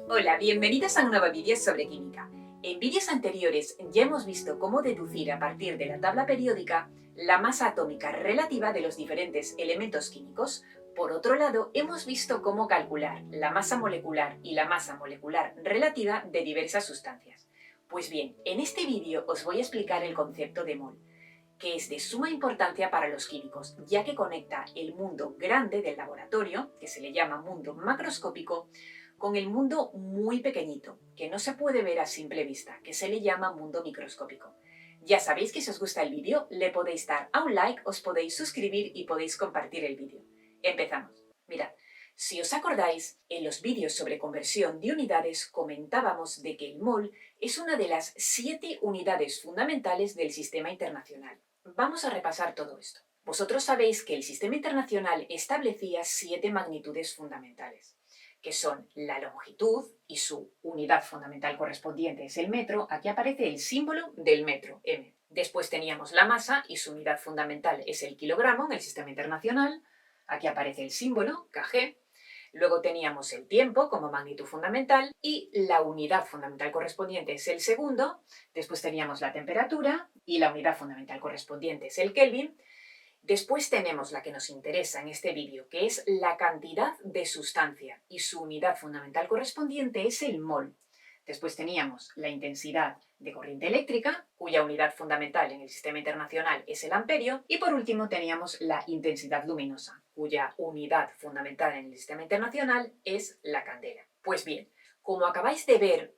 Hola, bienvenidos a un nuevo vídeo sobre química. En vídeos anteriores ya hemos visto cómo deducir a partir de la tabla periódica la masa atómica relativa de los diferentes elementos químicos. Por otro lado, hemos visto cómo calcular la masa molecular y la masa molecular relativa de diversas sustancias. Pues bien, en este vídeo os voy a explicar el concepto de mol, que es de suma importancia para los químicos, ya que conecta el mundo grande del laboratorio, que se le llama mundo macroscópico, con el mundo muy pequeñito, que no se puede ver a simple vista, que se le llama mundo microscópico. Ya sabéis que si os gusta el vídeo, le podéis dar a un like, os podéis suscribir y podéis compartir el vídeo. Empezamos. Mirad, si os acordáis, en los vídeos sobre conversión de unidades comentábamos de que el mol es una de las 7 unidades fundamentales del sistema internacional. Vamos a repasar todo esto. Vosotros sabéis que el sistema internacional establecía 7 magnitudes fundamentales, que son la longitud y su unidad fundamental correspondiente es el metro. Aquí aparece el símbolo del metro, M. Después teníamos la masa y su unidad fundamental es el kilogramo en el sistema internacional. Aquí aparece el símbolo, kg. Luego teníamos el tiempo como magnitud fundamental y la unidad fundamental correspondiente es el segundo. Después teníamos la temperatura y la unidad fundamental correspondiente es el Kelvin. Después tenemos la que nos interesa en este vídeo, que es la cantidad de sustancia y su unidad fundamental correspondiente es el mol. Después teníamos la intensidad de corriente eléctrica, cuya unidad fundamental en el sistema internacional es el amperio. Y por último teníamos la intensidad luminosa, cuya unidad fundamental en el sistema internacional es la candela. Pues bien, como acabáis de ver,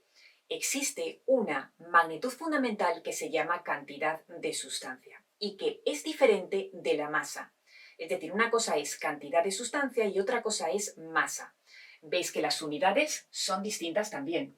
existe una magnitud fundamental que se llama cantidad de sustancia y que es diferente de la masa. Es decir, una cosa es cantidad de sustancia y otra cosa es masa. Veis que las unidades son distintas también.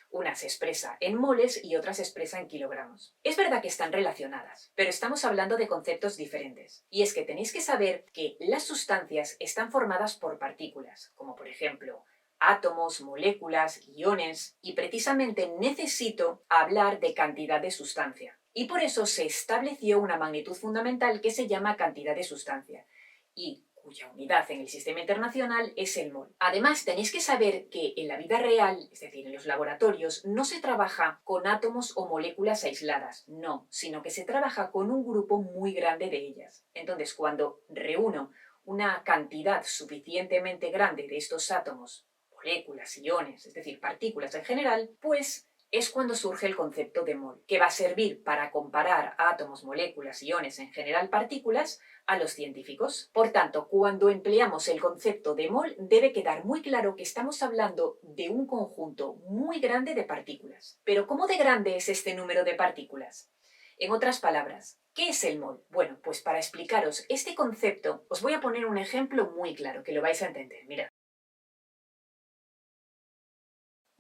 Una se expresa en moles y otra se expresa en kilogramos. Es verdad que están relacionadas, pero estamos hablando de conceptos diferentes. Y es que tenéis que saber que las sustancias están formadas por partículas, como por ejemplo átomos, moléculas, iones, y precisamente necesito hablar de cantidad de sustancia. Y por eso se estableció una magnitud fundamental que se llama cantidad de sustancia, y cuya unidad en el sistema internacional es el mol. Además, tenéis que saber que en la vida real, es decir, en los laboratorios, no se trabaja con átomos o moléculas aisladas, no, sino que se trabaja con un grupo muy grande de ellas. Entonces, cuando reúno una cantidad suficientemente grande de estos átomos, moléculas, iones, es decir, partículas en general, pues es cuando surge el concepto de mol, que va a servir para comparar átomos, moléculas, iones, en general partículas, a los científicos. Por tanto, cuando empleamos el concepto de mol, debe quedar muy claro que estamos hablando de un conjunto muy grande de partículas. Pero ¿cómo de grande es este número de partículas? En otras palabras, ¿qué es el mol? Bueno, pues para explicaros este concepto, os voy a poner un ejemplo muy claro, que lo vais a entender. Mirad.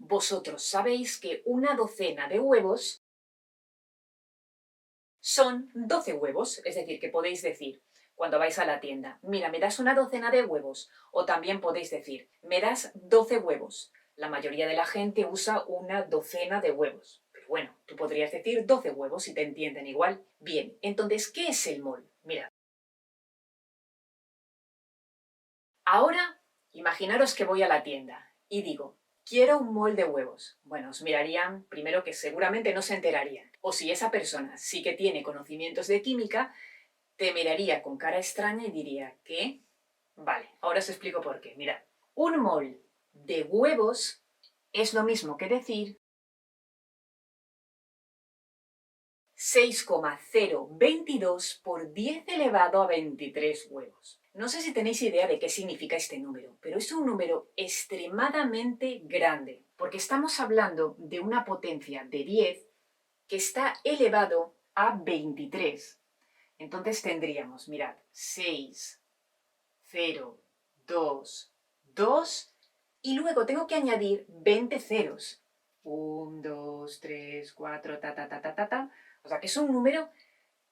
Vosotros sabéis que una docena de huevos son 12 huevos, es decir, que podéis decir, cuando vais a la tienda, mira, me das una docena de huevos, o también podéis decir, me das 12 huevos. La mayoría de la gente usa una docena de huevos, pero bueno, tú podrías decir 12 huevos y te entienden igual. Bien, entonces, ¿qué es el mol? Mirad. Ahora, imaginaros que voy a la tienda y digo, quiero un mol de huevos. Bueno, os mirarían primero que seguramente no se enterarían. O si esa persona sí que tiene conocimientos de química, te miraría con cara extraña y diría, ¿qué? Vale, ahora os explico por qué. Mirad, un mol de huevos es lo mismo que decir 6,022 por 10 elevado a 23 huevos. No sé si tenéis idea de qué significa este número, pero es un número extremadamente grande, porque estamos hablando de una potencia de 10 que está elevado a 23. Entonces tendríamos, mirad, 6, 0, 2, 2, y luego tengo que añadir 20 ceros. 1, 2, 3, 4, ta, ta, ta, ta, ta, ta. O sea que es un número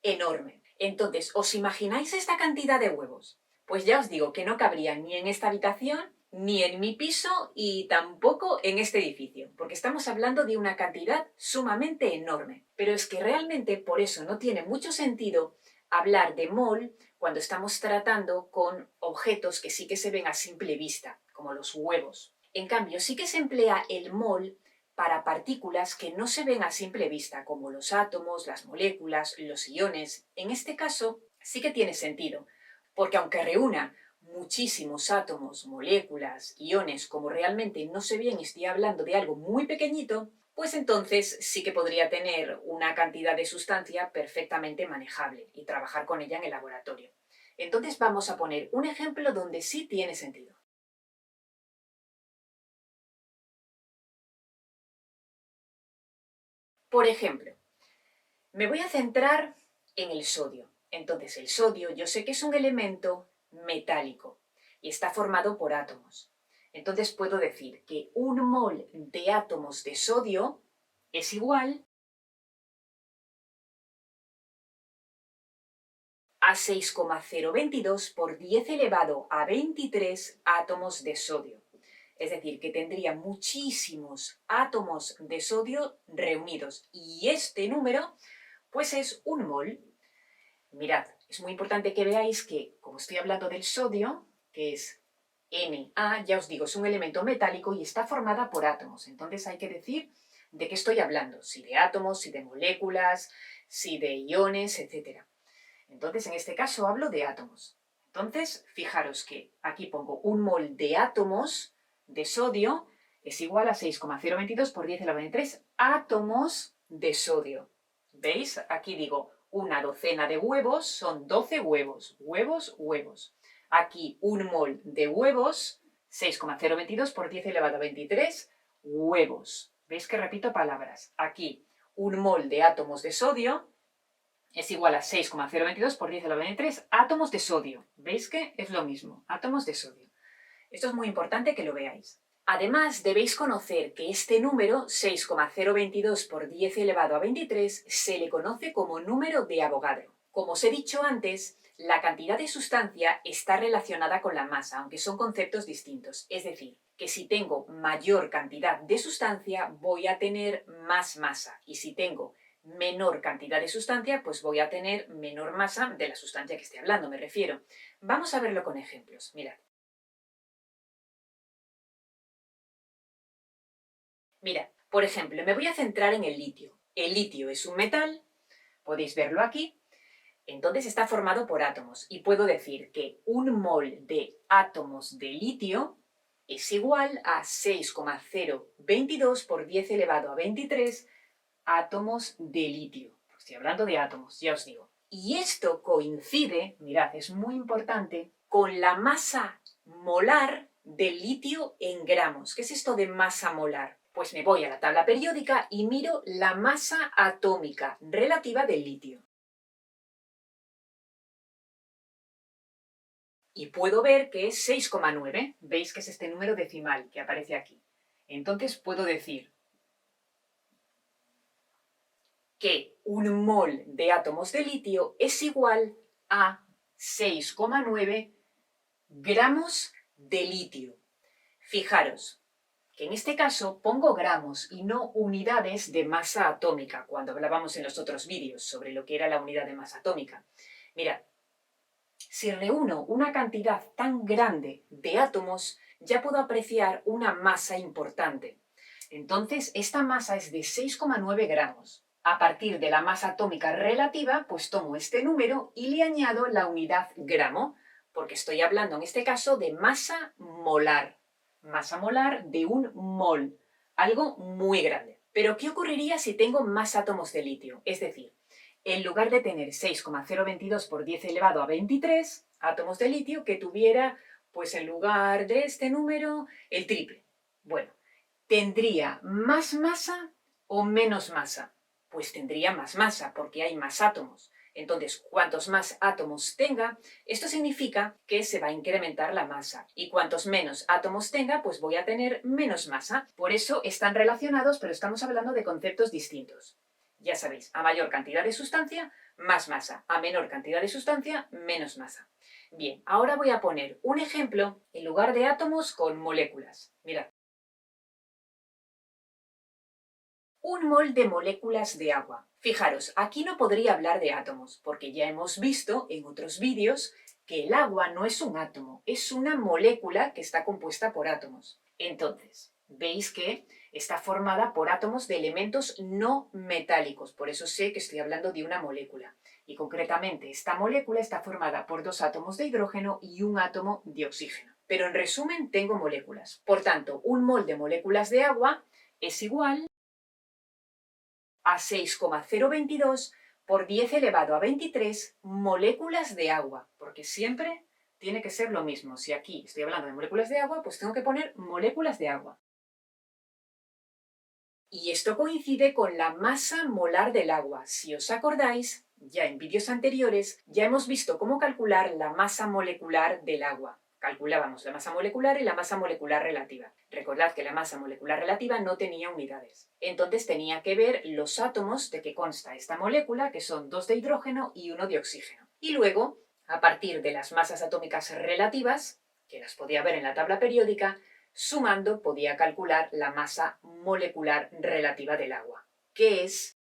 enorme. Entonces, ¿os imagináis esta cantidad de huevos? Pues ya os digo que no cabría ni en esta habitación, ni en mi piso y tampoco en este edificio, porque estamos hablando de una cantidad sumamente enorme. Pero es que realmente por eso no tiene mucho sentido hablar de mol cuando estamos tratando con objetos que sí que se ven a simple vista, como los huevos. En cambio, sí que se emplea el mol para partículas que no se ven a simple vista, como los átomos, las moléculas, los iones. En este caso, sí que tiene sentido, porque aunque reúna muchísimos átomos, moléculas, iones, como realmente no se ven y estoy hablando de algo muy pequeñito, pues entonces sí que podría tener una cantidad de sustancia perfectamente manejable y trabajar con ella en el laboratorio. Entonces vamos a poner un ejemplo donde sí tiene sentido. Por ejemplo, me voy a centrar en el sodio. Entonces, el sodio yo sé que es un elemento metálico y está formado por átomos. Entonces puedo decir que un mol de átomos de sodio es igual a 6,022 por 10 elevado a 23 átomos de sodio. Es decir, que tendría muchísimos átomos de sodio reunidos. Y este número, pues es un mol. Mirad, es muy importante que veáis que, como estoy hablando del sodio, que es Na, ya os digo, es un elemento metálico y está formada por átomos. Entonces hay que decir de qué estoy hablando, si de átomos, si de moléculas, si de iones, etc. Entonces, en este caso hablo de átomos. Entonces, fijaros que aquí pongo un mol de átomos de sodio es igual a 6,022 por 10 a la 23 átomos de sodio. ¿Veis? Aquí digo, una docena de huevos son 12 huevos. Huevos, huevos. Aquí un mol de huevos, 6,022 por 10 elevado a 23 huevos. ¿Veis que repito palabras? Aquí un mol de átomos de sodio es igual a 6,022 por 10 a la 23 átomos de sodio. ¿Veis que es lo mismo? Átomos de sodio. Esto es muy importante que lo veáis. Además, debéis conocer que este número, 6,022 por 10 elevado a 23, se le conoce como número de Avogadro. Como os he dicho antes, la cantidad de sustancia está relacionada con la masa, aunque son conceptos distintos. Es decir, que si tengo mayor cantidad de sustancia, voy a tener más masa. Y si tengo menor cantidad de sustancia, pues voy a tener menor masa de la sustancia que esté hablando, me refiero. Vamos a verlo con ejemplos. Mirad. Mira, por ejemplo, me voy a centrar en el litio. El litio es un metal, podéis verlo aquí, entonces está formado por átomos y puedo decir que un mol de átomos de litio es igual a 6,022 por 10 elevado a 23 átomos de litio. Estoy hablando de átomos, ya os digo. Y esto coincide, mirad, es muy importante, con la masa molar del litio en gramos. ¿Qué es esto de masa molar? Pues me voy a la tabla periódica y miro la masa atómica relativa del litio. Y puedo ver que es 6,9. ¿Veis que es este número decimal que aparece aquí? Entonces puedo decir que un mol de átomos de litio es igual a 6,9 gramos de litio. Fijaros que en este caso pongo gramos y no unidades de masa atómica, cuando hablábamos en los otros vídeos sobre lo que era la unidad de masa atómica. Mirad, si reúno una cantidad tan grande de átomos, ya puedo apreciar una masa importante. Entonces, esta masa es de 6,9 gramos. A partir de la masa atómica relativa, pues tomo este número y le añado la unidad gramo, porque estoy hablando en este caso de masa molar. Masa molar de un mol, algo muy grande. Pero, ¿qué ocurriría si tengo más átomos de litio? Es decir, en lugar de tener 6,022 por 10 elevado a 23 átomos de litio, que tuviera, pues en lugar de este número, el triple. Bueno, ¿tendría más masa o menos masa? Pues tendría más masa, porque hay más átomos. Entonces, cuantos más átomos tenga, esto significa que se va a incrementar la masa. Y cuantos menos átomos tenga, pues voy a tener menos masa. Por eso están relacionados, pero estamos hablando de conceptos distintos. Ya sabéis, a mayor cantidad de sustancia, más masa. A menor cantidad de sustancia, menos masa. Bien, ahora voy a poner un ejemplo en lugar de átomos con moléculas. Mirad. Un mol de moléculas de agua. Fijaros, aquí no podría hablar de átomos, porque ya hemos visto en otros vídeos que el agua no es un átomo, es una molécula que está compuesta por átomos. Entonces, veis que está formada por átomos de elementos no metálicos, por eso sé que estoy hablando de una molécula. Y concretamente, esta molécula está formada por 2 átomos de hidrógeno y un átomo de oxígeno. Pero en resumen, tengo moléculas. Por tanto, un mol de moléculas de agua es igual a 6,022 por 10 elevado a 23 moléculas de agua, porque siempre tiene que ser lo mismo. Si aquí estoy hablando de moléculas de agua, pues tengo que poner moléculas de agua. Y esto coincide con la masa molar del agua. Si os acordáis, ya en vídeos anteriores ya hemos visto cómo calcular la masa molecular del agua. Calculábamos la masa molecular y la masa molecular relativa. Recordad que la masa molecular relativa no tenía unidades. Entonces tenía que ver los átomos de que consta esta molécula, que son 2 de hidrógeno y 1 de oxígeno. Y luego, a partir de las masas atómicas relativas, que las podía ver en la tabla periódica, sumando podía calcular la masa molecular relativa del agua, que es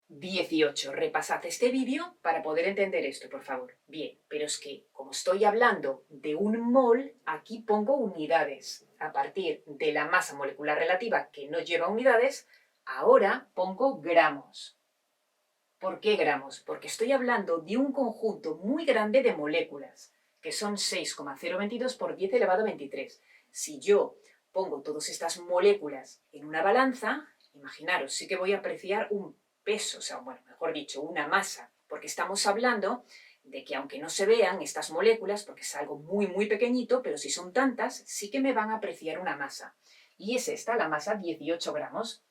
18. Repasad este vídeo para poder entender esto, por favor. Bien, pero es que como estoy hablando de un mol, aquí pongo unidades. A partir de la masa molecular relativa que no lleva unidades, ahora pongo gramos. ¿Por qué gramos? Porque estoy hablando de un conjunto muy grande de moléculas, que son 6,022 por 10 elevado a 23. Si yo pongo todas estas moléculas en una balanza, imaginaros, sí que voy a apreciar un peso, o sea, bueno, mejor dicho, una masa, porque estamos hablando de que aunque no se vean estas moléculas, porque es algo muy, muy pequeñito, pero si son tantas, sí que me van a apreciar una masa. Y es esta, la masa, 18 gramos.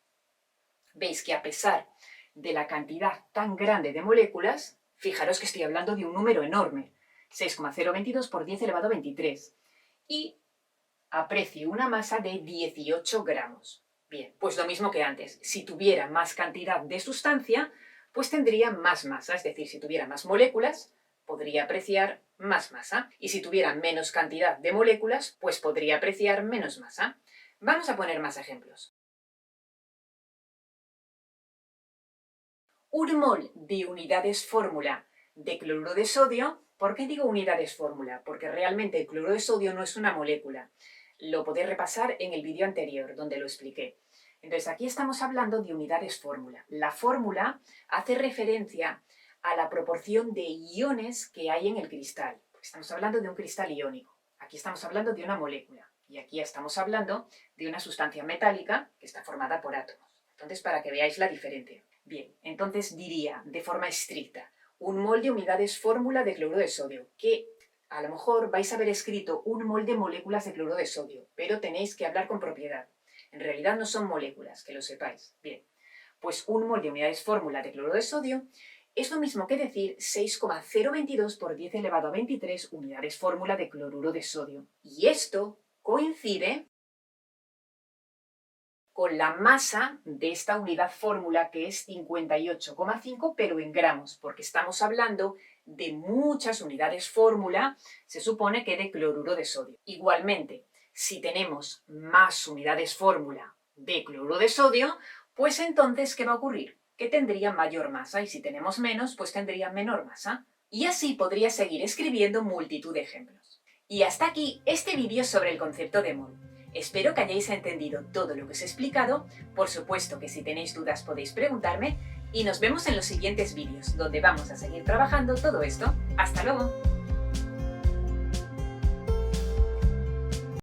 Veis que a pesar de la cantidad tan grande de moléculas, fijaros que estoy hablando de un número enorme, 6,022 por 10 elevado a 23. Y aprecio una masa de 18 gramos. Bien, pues lo mismo que antes. Si tuviera más cantidad de sustancia, pues tendría más masa. Es decir, si tuviera más moléculas, podría apreciar más masa. Y si tuviera menos cantidad de moléculas, pues podría apreciar menos masa. Vamos a poner más ejemplos. Un mol de unidades fórmula de cloruro de sodio. ¿Por qué digo unidades fórmula? Porque realmente el cloruro de sodio no es una molécula. Lo podéis repasar en el vídeo anterior, donde lo expliqué. Entonces, aquí estamos hablando de unidades fórmula. La fórmula hace referencia a la proporción de iones que hay en el cristal. Estamos hablando de un cristal iónico. Aquí estamos hablando de una molécula. Y aquí estamos hablando de una sustancia metálica que está formada por átomos. Entonces, para que veáis la diferencia. Bien, entonces diría, de forma estricta, un mol de unidades fórmula de cloruro de sodio, que a lo mejor vais a haber escrito un mol de moléculas de cloruro de sodio, pero tenéis que hablar con propiedad. En realidad no son moléculas, que lo sepáis. Bien, pues un mol de unidades fórmula de cloruro de sodio es lo mismo que decir 6,022 por 10 elevado a 23 unidades fórmula de cloruro de sodio. Y esto coincide con la masa de esta unidad fórmula, que es 58,5, pero en gramos, porque estamos hablando de muchas unidades fórmula, se supone que de cloruro de sodio. Igualmente, si tenemos más unidades fórmula de cloruro de sodio, pues entonces, ¿qué va a ocurrir? Que tendría mayor masa, y si tenemos menos, pues tendría menor masa. Y así podría seguir escribiendo multitud de ejemplos. Y hasta aquí este vídeo sobre el concepto de mol. Espero que hayáis entendido todo lo que os he explicado. Por supuesto que si tenéis dudas podéis preguntarme y nos vemos en los siguientes vídeos, donde vamos a seguir trabajando todo esto. ¡Hasta luego!